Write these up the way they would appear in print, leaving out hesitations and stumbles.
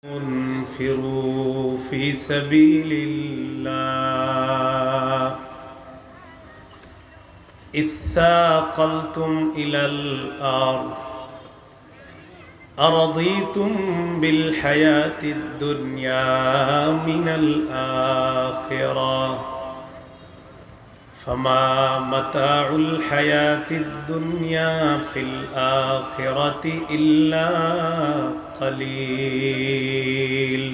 انفروا في سبيل الله إذ ثاقلتم إلى الأرض أرضيتم بالحياة الدنيا من الآخرة فما متاع الحياة الدنيا في الآخرة إلا قليل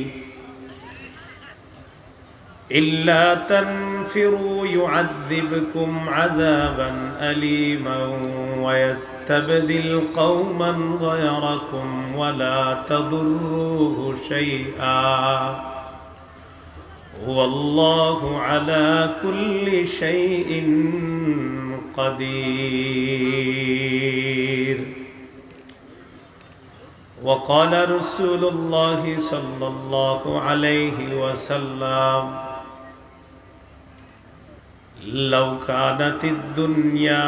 إلا تنفروا يعذبكم عذابا أليما ويستبدل قوما غيركم ولا تضروه شيئا والله على كل شيء قدير. وقال رسول الله صلى الله عليه وسلم لو كانت الدنيا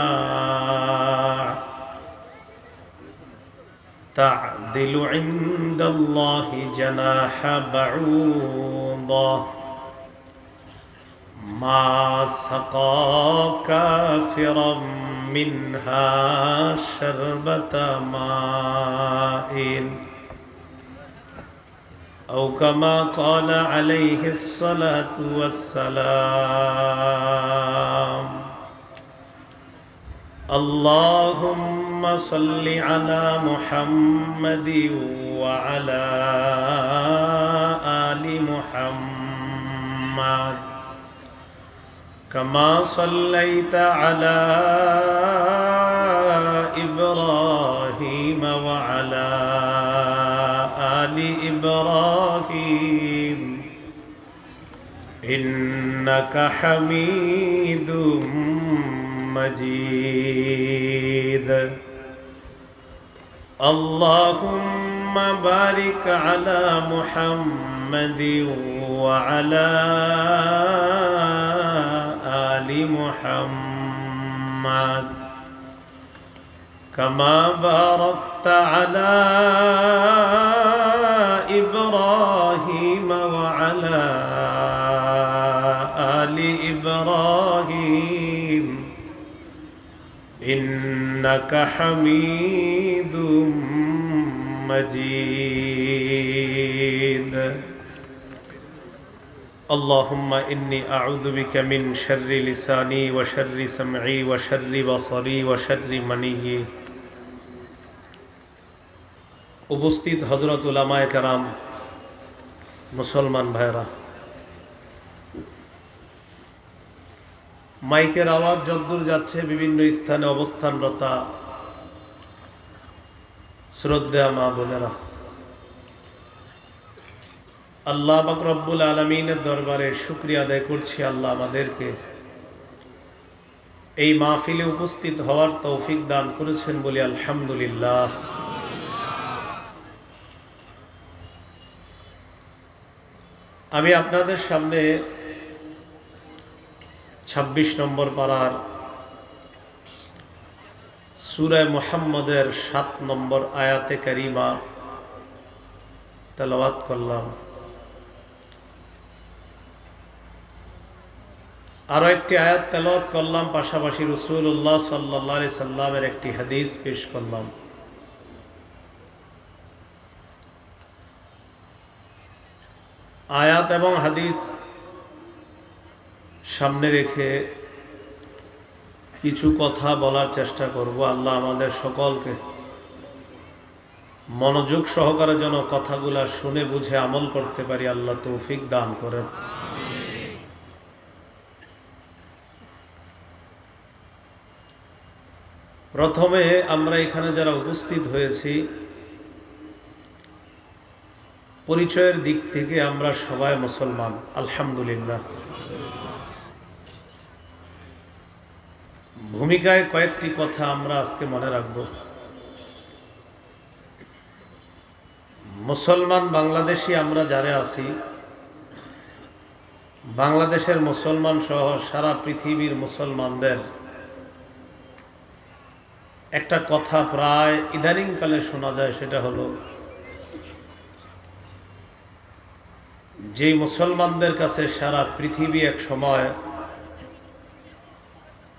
تعدل عند الله جناح بعوضة ما سقى كافرا منها شربة ماء أو كما قال عليه الصلاة والسلام. اللهم صل على محمد وعلى آل محمد كما صليت على إبراهيم وعلى آل إبراهيم إنك حميد مجيد. اللهم بارك على محمد وعلى آل محمد كما باركت على إبراهيم وعلى آل إبراهيم إنك حميد مجيد. اللهم إني أعوذ بك من شر لساني وشر سمعي وشر بصري وشر مني. উপস্থিত হযরত উলামায়ে কেরাম, মুসলমান ভাইরা, মাইকের আওয়াজ যতদূর যাচ্ছে বিভিন্ন স্থানে অবস্থানরতা শ্রদ্ধেয় মা বোনেরা, আল্লাহ পাক রব্বুল আলামিনের দরবারে শুকরিয়া আদায় করছি আল্লাহ আমাদেরকে এই মাহফিলে উপস্থিত হওয়ার তৌফিক দান করেছেন বলি আলহামদুলিল্লাহ। আমি আপনাদের সামনে ২৬ নম্বর পারার সূরা মুহাম্মদের ৭ নম্বর আয়াতে কারিমা তেলাওয়াত করলাম। আরো একটি আয়াত তেলাওয়াত করলাম, পাশাপাশি রাসূলুল্লাহ সাল্লাল্লাহু আলাইহি সাল্লামের একটি হাদিস পেশ করলাম। আয়াত এবং হাদিস সামনে রেখে কিছু কথা বলার চেষ্টা করব। আল্লাহ আমাদের সকলকে মনোযোগ সহকারে যেন কথাগুলা শুনে বুঝে আমল করতে পারি, আল্লাহ তৌফিক দান করেন। প্রথমে আমরা এখানে যারা উপস্থিত হয়েছি, পরিচয়ের দিক থেকে আমরা সবাই মুসলমান আলহামদুলিল্লাহ। ভূমিকায় কয়েকটি কথা আমরা আজকে মনে রাখব। মুসলমান বাংলাদেশী আমরা যারা আছি, বাংলাদেশের মুসলমান সহ সারা পৃথিবীর মুসলমানদের একটা কথা প্রায় ইদানিংকালে শোনা যায়, সেটা হলো যে মুসলমানদের কাছে সারা পৃথিবী এক সময়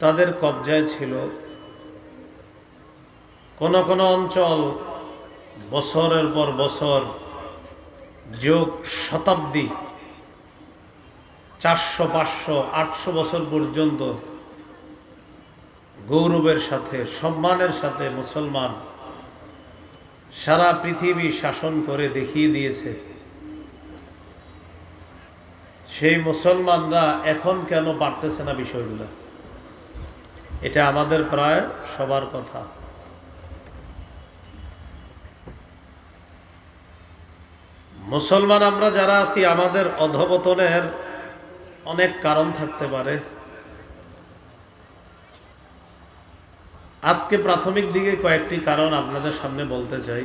তাদের কবজায় ছিল। কোন কোন অঞ্চল বছরের পর বছর, যুগ, শতাব্দী, 400, 500, 800 বছর পর্যন্ত গৌরবের সাথে, সম্মানের সাথে মুসলমান সারা পৃথিবী শাসন করে দেখিয়ে দিয়েছে। সেই মুসলমানরা এখন কেন পারতেছে না বিষয়গুলো? এটা আমাদের প্রায় সবার কথা। মুসলমান আমরা যারা আছি, আমাদের অধঃপতনের অনেক কারণ থাকতে পারে। আজকে প্রাথমিক দিকে কয়েকটি কারণ আপনাদের সামনে বলতে চাই।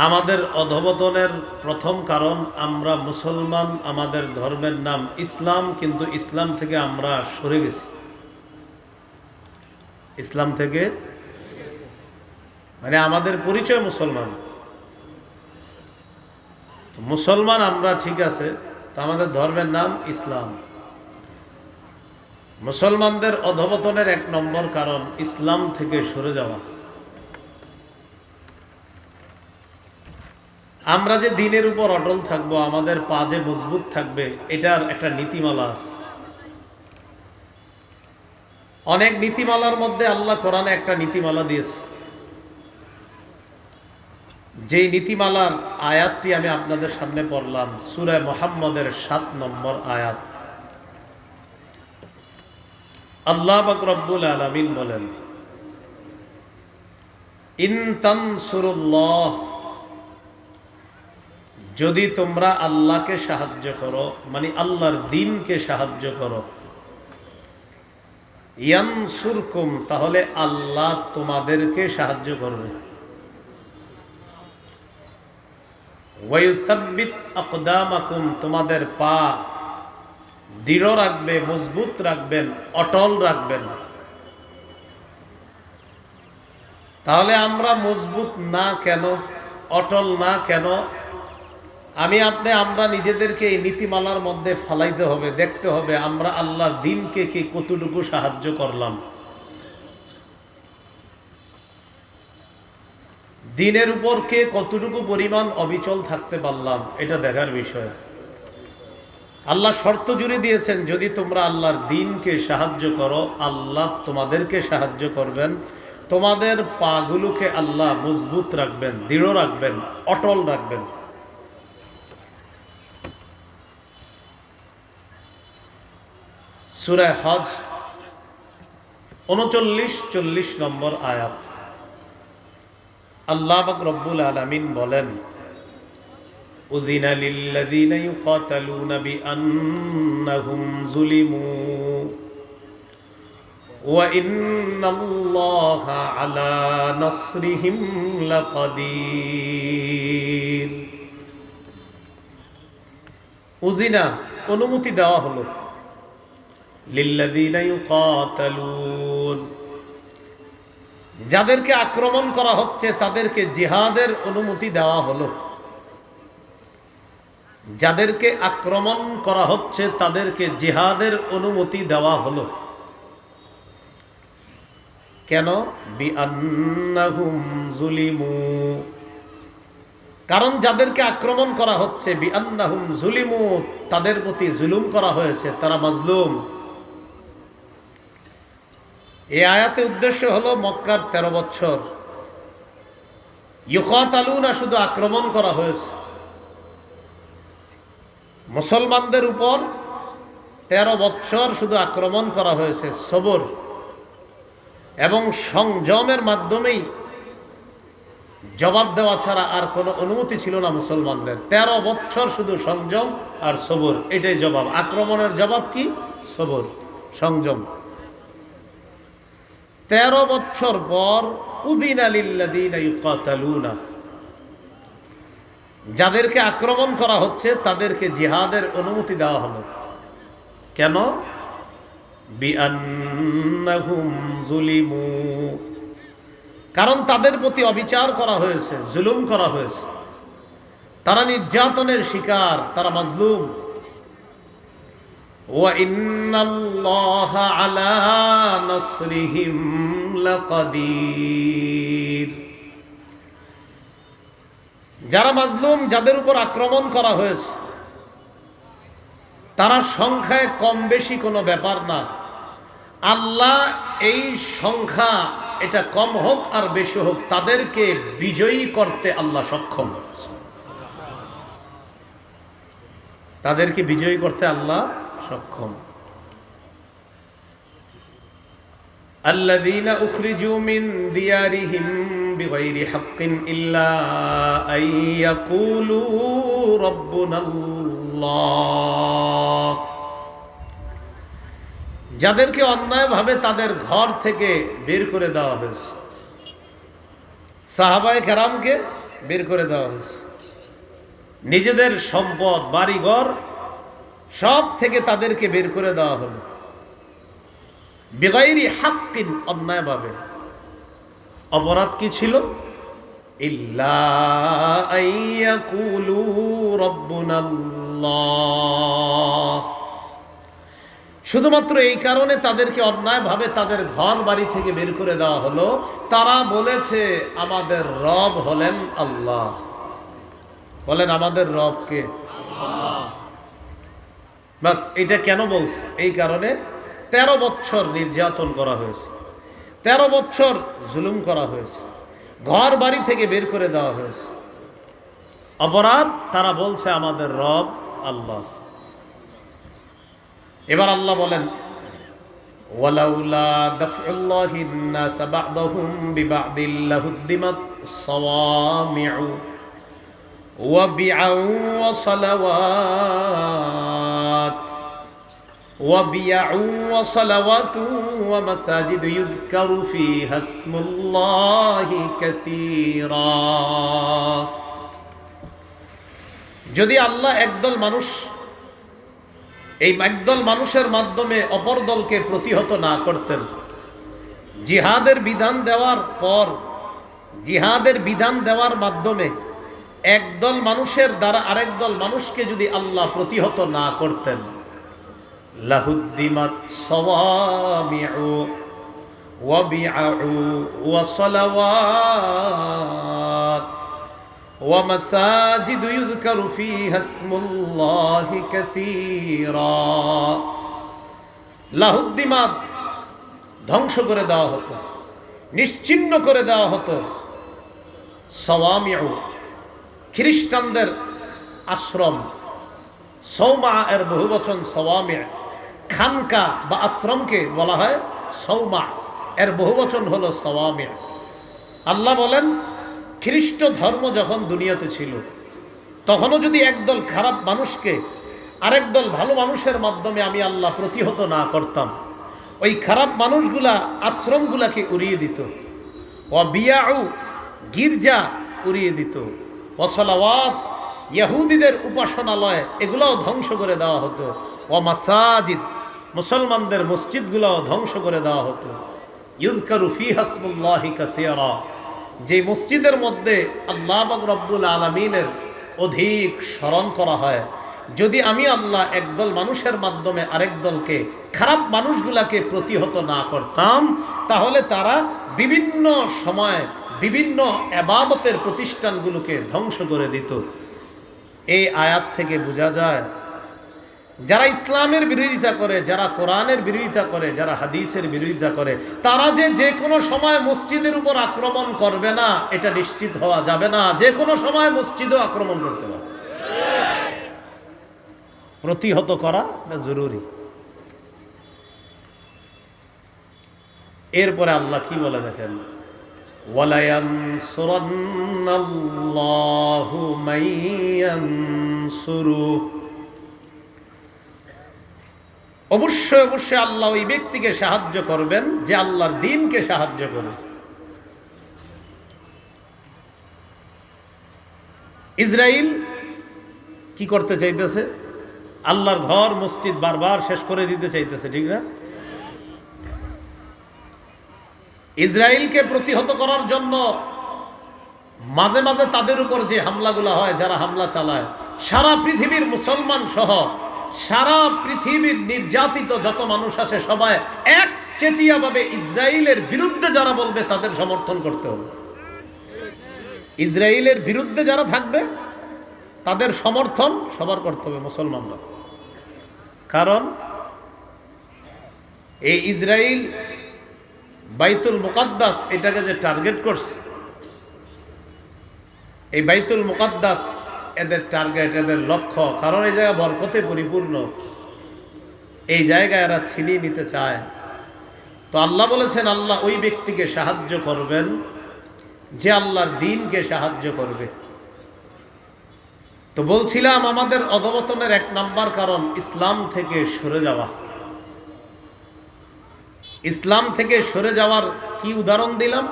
আমাদের অধঃপতনের প্রথম কারণ, আমরা মুসলমান, আমাদের ধর্মের নাম ইসলাম, কিন্তু ইসলাম থেকে আমরা সরে গেছি। ইসলাম থেকে মানে আমাদের পরিচয় মুসলমান। মুসলমান আমরা, ঠিক আছে, তা আমাদের ধর্মের নাম ইসলাম। মুসলমানদের অধঃপতনের 1 নম্বর কারণ ইসলাম থেকে সরে যাওয়া। আমরা যে দ্বীনের উপর অটল থাকবো, আমাদের পা যে মজবুত থাকবে, এটার একটা নীতিমালা আছে। অনেক নীতিমালার মধ্যে আল্লাহ কোরআনে একটা নীতিমালা দিয়েছে। যে নীতিমালার আয়াতটি আমি আপনাদের সামনে পড়লাম, সূরা মুহাম্মদের 7 নম্বর আয়াত। আল্লাহ পাক রব্বুল আলামিন বলেন, ইন তানসুরুল্লাহ, যদি তোমরা আল্লাহকে সাহায্য করো, মানে আল্লাহর দ্বীনকে সাহায্য করো, ইয়ানসুরকুম, তাহলে আল্লাহ তোমাদেরকে সাহায্য করবে। ওয়ায়ুসাব্বিত আকদামাকুম, তোমাদের পা দৃঢ় রাখবে, মজবুত রাখবেন, অটল রাখবেন। তাহলে আমরা মজবুত না কেন, অটল না কেন? আমরা নিজেদেরকে এই নীতিমালার মধ্যে ফালাইতে হবে, দেখতে হবে আমরা আল্লাহর দ্বীনকে কে কতটুকু সাহায্য করলাম, দ্বীনের উপর কে কতটুকু পরিমাণ অবিচল থাকতে পারলাম, এটা দেখার বিষয়। আল্লাহ শর্ত জুড়ে দিয়েছেন, যদি তোমরা আল্লাহর দ্বীনকে সাহায্য করো, আল্লাহ তোমাদেরকে সাহায্য করবেন। তোমাদের পাগুলোকে আল্লাহ মজবুত রাখবেন, দৃঢ় রাখবেন, অটল রাখবেন। সূরা হজ 39-40 নম্বর আয়াত। আল্লাহ পাক রব্বুল আলামিন বলেন, উযিনা লিল্লাযীনা ইউকাতালুনা বিআন্নাহুম যুলিমু ওয়া ইন্নাল্লাহা আলা নাসরিহিম লাকাদির। উযিনা, অনুমতি দেওয়া হলো, লিল্লাযীনা ইউকাতালুন, যাদেরকে আক্রমণ করা হচ্ছে তাদেরকে জিহাদের অনুমতি দেওয়া হলো। যাদেরকে আক্রমণ করা হচ্ছে তাদেরকে জিহাদের অনুমতি দেওয়া হলো। কেন? বিআন্নাহুম যুলিমু, কারণ যাদেরকে আক্রমণ করা হচ্ছে, বিআন্নাহুম যুলিমু, তাদের প্রতি জুলুম করা হয়েছে, তারা মাজলুম। এই আয়াতে উদ্দেশ্য হলো মক্কার 13 বছর ইউকাতালুনা, শুধু আক্রমণ করা হয়েছে মুসলমানদের উপর। 13 বছর শুধু আক্রমণ করা হয়েছে। সবর এবং সংযমের মাধ্যমেই জবাব দেওয়া ছাড়া আর কোনো অনুমতি ছিল না মুসলমানদের। 13 বছর শুধু সংযম আর সবর, এটাই জবাব। আক্রমণের জবাব কি? সবর, সংযম। 13 বছর পর উযিনা লিল্লাযীনা ইউকাতালুনা, যাদেরকে আক্রমণ করা হচ্ছে তাদেরকে জিহাদের অনুমতি দেওয়া হলো। কেন? বিআন্নাহুম যুলিমু, কারণ তাদের প্রতি অবিচার করা হয়েছে, জুলুম করা হয়েছে। তারা নির্যাতনের শিকার, তারা মাজলুম। ওয়া ইন্নাল্লাহা আলা নাসরিহিম লাকাদির। যারা মাজলুম, যাদের উপর আক্রমণ করা হয়েছে, তারা সংখ্যায় কম বেশি কোনো ব্যাপার না। আল্লাহ এই সংখ্যা, এটা কম হোক আর বেশি হোক, তাদেরকে বিজয়ী করতে আল্লাহ সক্ষম। তাদেরকে বিজয়ী করতে আল্লাহ সক্ষম। আল্লাযীনা উখরিজু মিন দিয়ারিহিম বিগাইরি হাক্কিন ইল্লা আন ইয়াকুলু রাব্বুনাল্লাহ। যাদেরকে অন্যায়ভাবে তাদের ঘর থেকে বের করে দেওয়া হয়েছে, সাহাবায়ে কেরামকে বের করে দেওয়া হয়েছে, নিজেদের সম্পদ বাড়িঘর সব থেকে তাদেরকে বের করে দেওয়া হলো, বিগাইরি হাক্কিন, অন্যায়ভাবে। অপরাধ কি ছিল? ইল্লা আইয়াকুলু রাব্বুনাল্লাহ। শুধুমাত্র এই কারণে তাদেরকে অন্যায়ভাবে তাদের ঘর বাড়ি থেকে বের করে দেওয়া হলো, তারা বলেছে আমাদের রব হলেন আল্লাহ। বলেন আমাদের রব কে? বাস এটা কেন বলছে? এই কারণে 13 বছর নির্যাতন করা হয়েছে, 13 বছর জুলুম করা হয়েছে, ঘর বাড়ি থেকে বের করে দেওয়া হয়েছে। অপরাধ, তারা বলছে আমাদের রব আল্লাহ। এবার আল্লাহ বলেন ওয়ালাউলা দাফউল্লাহিন নাস বা'দাহুম বিবা'দিল লাহুদ্দিমাত সাওয়ামি'ু ওয়া বি'আউ ওয়া সালাওয়াত ওয়া বি'আউ ওয়া সালাওয়াতু ওয়া মাসাজিদু ইউযকারু ফীহা ইসমুল্লাহি কাসীরা। যদি আল্লাহ একদল মানুষ, এই একদল মানুষের মাধ্যমে অপর দলকে প্রতিহত না করতেন, জিহাদের বিধান দেওয়ার পর, জিহাদের বিধান দেওয়ার মাধ্যমে একদল মানুষের দ্বারা আরেক দল মানুষকে যদি আল্লাহ প্রতিহত না করতেন, লাহুদ্দিমাত সাওয়ামি'ু ওয়া বি'আউ ওয়া সালাওয়াত ওয়া মাসাজিদু ইউযকারু ফীহা ইসমুল্লাহি কাসীরা। লাহুদ্দিমাত, ধ্বংস করে দেওয়া হতো, নিশ্চিহ্ন করে দেওয়া হতো। সাওয়ামি'ু, খ্রিস্টানদের আশ্রম। সৌমা এর বহুবচন সাওয়ামি'। খানকা বা আশ্রমকে বলা হয় সৌমা, এর বহুবচন হলো সাওয়ামি'। আল্লাহ বলেন খ্রিস্ট ধর্ম যখন দুনিয়াতে ছিল, তখনও যদি একদল খারাপ মানুষকে আরেক দল ভালো মানুষের মাধ্যমে আমি আল্লাহ প্রতিহত না করতাম, ওই খারাপ মানুষগুলা আশ্রমগুলাকে উড়িয়ে দিত, ওয়া বিয়াউ, গির্জা উড়িয়ে দিত, ওয়া সালাওয়াত, ইহুদিদের উপাসনালয়, এগুলাও ধ্বংস করে দেওয়া হতো, ওয়া মাসাজিদ, মুসলমানদের মসজিদগুলাও ধ্বংস করে দেওয়া হতো। ইউযকারু ফীহা ইসমুল্লাহি কাসীরা, যে মসজিদের মধ্যে আল্লাহ পাক রব্বুল আলামিনের অধিক স্মরণ করা হয়, যদি আমি আল্লাহ একদল মানুষের মাধ্যমে আরেক দলকে, খারাপ মানুষগুলাকে প্রতিহত না করতাম, তাহলে তারা বিভিন্ন সময় বিভিন্ন ইবাদতের প্রতিষ্ঠানগুলোকে ধ্বংস করে দিত। এই আয়াত থেকে বোঝা যায় যারা ইসলামের বিরোধিতা করে, যারা কোরআনের বিরোধিতা করে, যারা হাদিসের বিরোধিতা করে, তারা যে কোনো সময় মসজিদের উপর আক্রমণ করবে না এটা নিশ্চিত হওয়া যাবে না। যে কোনো সময় মসজিদও আক্রমণ করতে পারে। প্রতিহত করা জরুরি। এরপরে আল্লাহ কি বলে দেখেন, ওয়ালা ইয়ানসুরান্নাল্লাহু মান ইয়ানসুরু, অবশ্যই অবশ্যই আল্লাহ ওই ব্যক্তিকে সাহায্য করবেন যে আল্লাহর দ্বীনকে সাহায্য করে। ইসরাইল কি করতে চাইতেছে? আল্লাহর ঘর মসজিদ বারবার শেষ করে দিতে চাইতেছে, ঠিক না? ইসরাইলকে প্রতিহত করার জন্য মাঝে মাঝে তাদের উপর যে হামলাগুলো হয়, যারা হামলা চালায়, সারা পৃথিবীর মুসলমান সহ সারা পৃথিবীর নির্যাতিত যত মানুষ আছে সবাই এক চেটিয়াভাবে ইসরায়েলের বিরুদ্ধে যারা বলবে তাদের সমর্থন করতে হবে। ইসরায়েলের বিরুদ্ধে যারা থাকবে তাদের সমর্থন সবার করতে হবে মুসলমানরা। কারণ এই ইসরায়েল বাইতুল মুকাদ্দাস এটাকে যে টার্গেট করছে, এই বাইতুল মুকাদ্দাস এদের টার্গেট, এদের লক্ষ্য। কারণ এই জায়গা বরকতে পরিপূর্ণ, এই জায়গায় এরা ছিনিয়ে নিতে চায়। তো আল্লাহ বলেছেন আল্লাহ ওই ব্যক্তিকে সাহায্য করবেন যে আল্লাহর দ্বীনকে সাহায্য করবে। তো বলছিলাম আমাদের অধঃপতনের এক নাম্বার কারণ ইসলাম থেকে সরে যাওয়া। ইসলাম থেকে সরে যাওয়ার কি উদাহরণ দিলাম?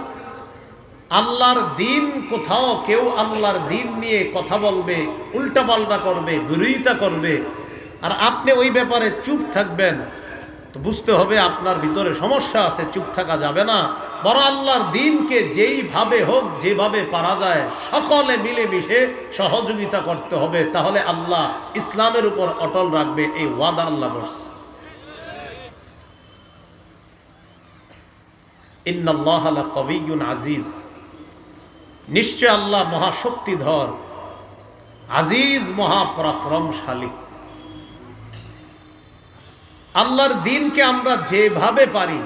আল্লাহর দ্বীন, কোথাও কেউ আল্লাহর দ্বীন নিয়ে কথা বলবে, উল্টাপাল্টা করবে, বিরোধিতা করবে, আর আপনি ওই ব্যাপারে চুপ থাকবেন, তো বুঝতে হবে আপনার ভিতরে সমস্যা আছে। চুপ থাকা যাবে না, বড় আল্লাহর দ্বীনকে যেইভাবে হোক, যেভাবে পারা যায় সকলে মিলেমিশে সহযোগিতা করতে হবে। তাহলে আল্লাহ ইসলামের উপর অটল রাখবে, এই ওয়াদা আল্লাহ করছে। ইন্নাল্লাহা লাকাবিয়্যুন আজিজ, নিশ্চয় আল্লাহ মহাশক্তিধর, আজিজ, মহাপরাক্রমশালী। আল্লাহর দ্বীনকে আমরা যেভাবে পারি,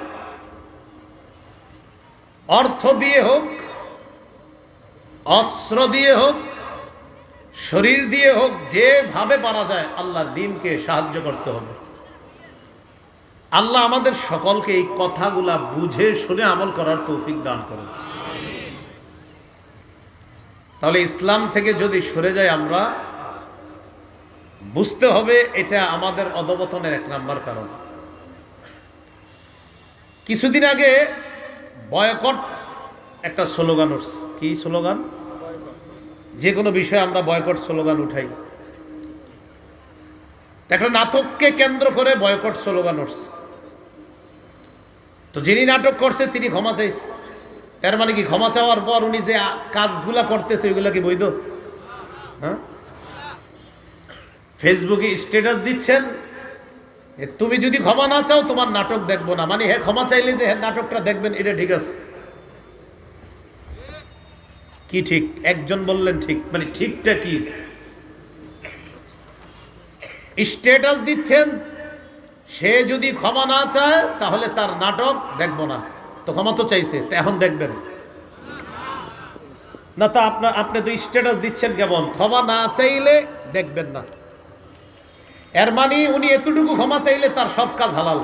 অর্থ দিয়ে হোক, অস্ত্র দিয়ে হোক, শরীর দিয়ে হোক, যেভাবে পারা যায় আল্লাহর দ্বীনকে সাহায্য করতে হবে। আল্লাহ আমাদের সকলকে এই কথাগুলা বুঝে শুনে আমল করার তৌফিক দান করুন। তাহলে ইসলাম থেকে যদি সরে যায় আমরা, বুঝতে হবে এটা আমাদের অধঃপতনের এক নাম্বার কারণ। কিছুদিন আগে বয়কট একটা স্লোগান উঠছে। কি স্লোগান? যে কোনো বিষয়ে আমরা বয়কট স্লোগান উঠাই। একটা নাটককে কেন্দ্র করে বয়কট স্লোগান উঠছে। তো যিনি নাটক করছে তিনি ক্ষমা চাইছে। তার মানে কি ক্ষমা চাওয়ার পর উনি যে কাজগুলা করতেছে ওইগুলা কি বৈধ? হ্যাঁ, ফেসবুকে স্ট্যাটাস দিচ্ছেন, তুমি যদি ক্ষমা না চাও তোমার নাটক দেখবো না, মানে হ্যাঁ ক্ষমা চাইলে যে হ্যাঁ নাটকটা দেখবেন, এটা ঠিক আছে? কি ঠিক? একজন বললেন ঠিক, মানে ঠিকটা কি? স্ট্যাটাস দিচ্ছেন, সে যদি ক্ষমা না চায় তাহলে তার নাটক দেখবো না। তো ক্ষমা তো চাইছে, তো এখন দেখবেন না? তো আপনি তো স্ট্যাটাস দিচ্ছেন কেমন? ক্ষমা না চাইলে দেখবেন না, এর মানে উনি এতটুকু ক্ষমা চাইলে তার সব কাজ হালাল।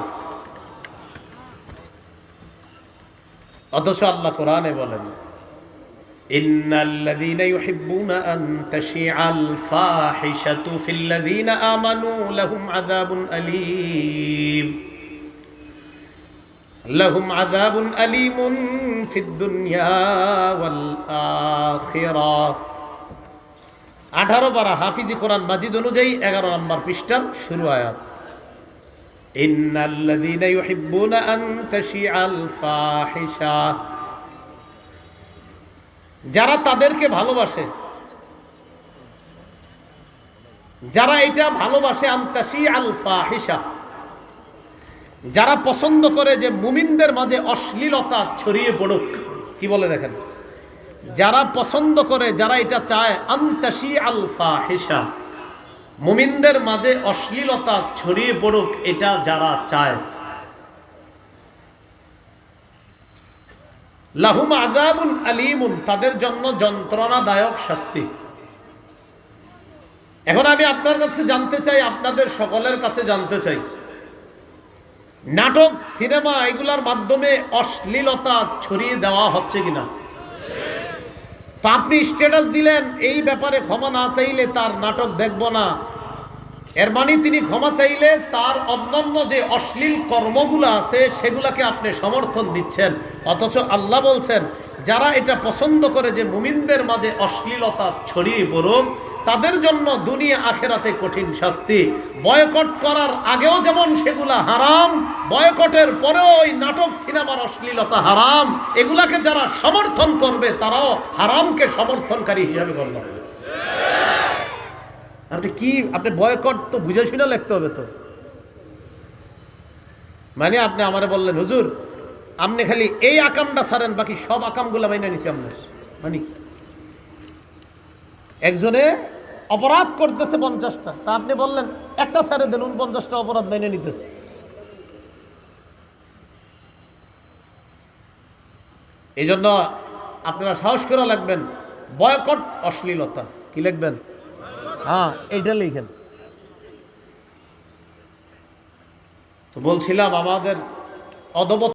অথচ আল্লাহ কোরআনে বলেন, ইন্নাল্লাযীনা ইউহিব্বুনা আন তাশিআল ফাহিশাতু ফিল্লাযীনা আমানু লাহুম আযাবুন আলীম, লাহুম আযাবুন আলীমুন ফিদ দুনিয়া ওয়াল আখিরাহ। 18 পারা হাফিজি কোরআন মাজিদ অনুযায়ী 11 নম্বর পৃষ্ঠার শুরু আয়াত। ইন্নাল্লাযীনা ইউহিব্বুনা আন তাশিআল ফাহিশা, যারা তাদেরকে ভালোবাসে, যারা এটা ভালোবাসে, আন তাশিআল ফাহিশা, যারা পছন্দ করে যে মুমিনদের মাঝে অশ্লীলতা ছড়িয়ে পড়ুক। কি বলে দেখেন, যারা পছন্দ করে, যারা এটা চায়, আন তাশিআল ফাহিশা, মুমিনদের মাঝে অশ্লীলতা ছড়িয়ে পড়ুক, এটা যারা চায়, লাহুম আযাবুন আলীমুন, তাদের জন্য যন্ত্রণাদায়ক শাস্তি। এখন আমি আপনার কাছে জানতে চাই, আপনাদের সকলের কাছে জানতে চাই, নাটক, সিনেমা এগুলার মাধ্যমে অশ্লীলতা ছড়িয়ে দেওয়া হচ্ছে কিনা? তো আপনি স্ট্যাটাস দিলেন, এই ব্যাপারে ক্ষমা না চাইলে তার নাটক দেখব না, এর মানে তিনি ক্ষমা চাইলে তার অন্যান্য যে অশ্লীল কর্মগুলো আছে সেগুলাকে আপনি সমর্থন দিচ্ছেন। অথচ আল্লাহ বলছেন, যারা এটা পছন্দ করে যে মুমিনদের মাঝে অশ্লীলতা ছড়িয়ে পড়ুক, তাদের জন্য দুনিয়া আখেরাতে কঠিন শাস্তি। বয়কট করার আগেও যেমন সেগুলা হারাম, বয়কটের পরেও ওই নাটক সিনেমার অশ্লীলতা হারাম, এগুলাকে যারা সমর্থন করবে তারাও হারামকে সমর্থনকারী হিসাবে গণ্য হবে। আপনি বয়কট তো বুঝে শুনে লিখতে হবে তো। মানে আপনি আমারে বললেন হুজুর আপনি খালি এই আকামটা ছাড়েন, বাকি সব আকামগুলা মাইনে নিছি আপনার, মানে কি? একজনে অপরাধ করতেছে 50টা, তা আপনি বললেন একটা ছেড়ে দেন, 49টা অপরাধ মেনে নিতেছে। এই জন্য আপনারা সাহস করে লাগবেন বয়কট অশ্লীলতা। কি লিখবেন? হ্যাঁ এইটা লিখেন। তো বলছিলাম আমাদের অদব